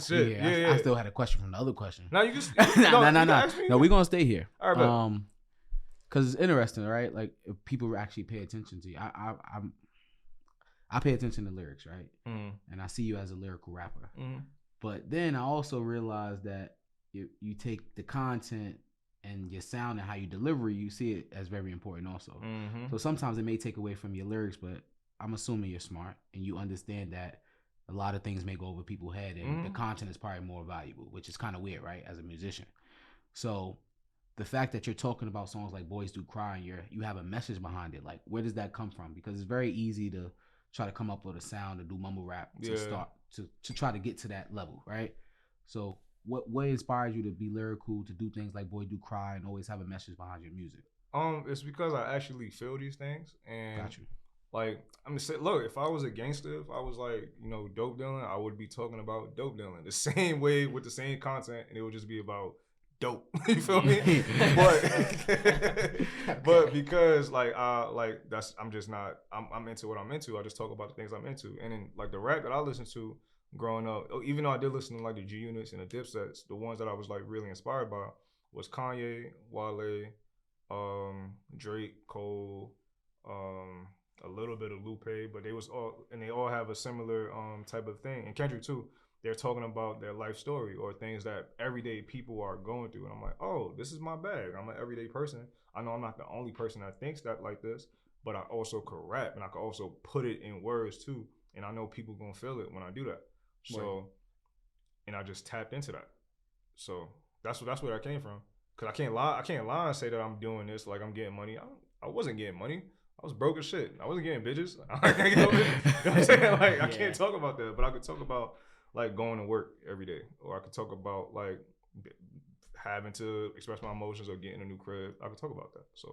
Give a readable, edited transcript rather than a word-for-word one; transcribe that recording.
Shit. Yeah. I still had a question from the other question. Now you just No. We're gonna stay here. All right, Because it's interesting, right? Like if people actually pay attention to you, I pay attention to lyrics, right? And I see you as a lyrical rapper. But then I also realize that you take the content and your sound and how you deliver, you see it as very important also. So sometimes it may take away from your lyrics, but I'm assuming you're smart and you understand that a lot of things may go over people's head and the content is probably more valuable, which is kind of weird, right? As a musician. So the fact that you're talking about songs like Boys Do Cry and you have a message behind it, like where does that come from? Because it's very easy to try to come up with a sound to do mumble rap to start to try to get to that level, right? So what inspires you to be lyrical, to do things like Boy Do Cry and always have a message behind your music? It's because I actually feel these things, and Got you. like I'm gonna say, look, if I was a gangster, if I was like, dope dealing, I would be talking about dope dealing the same way with the same content, and it would just be about dope. You feel me? But because I'm just not. I'm into what I'm into. I just talk about the things I'm into, and then like the rap that I listen to growing up, even though I did listen to like the G Units and the Dipsets, the ones that I was like really inspired by was Kanye, Wale, Drake, Cole, a little bit of Lupe, but they all have a similar type of thing. And Kendrick too. They're talking about their life story or things that everyday people are going through. And I'm like, oh, this is my bag. I'm an everyday person. I know I'm not the only person that thinks that like this, but I also could rap and I could also put it in words too. And I know people gonna feel it when I do that. So, and I just tapped into that. So that's where that came from. Cause I can't lie and say that I'm doing this like I'm getting money. I wasn't getting money. I was broke as shit. I wasn't getting bitches. You know what I'm saying? Like I can't talk about that, but I could talk about like going to work every day, or I could talk about like having to express my emotions or getting a new crib. I could talk about that. So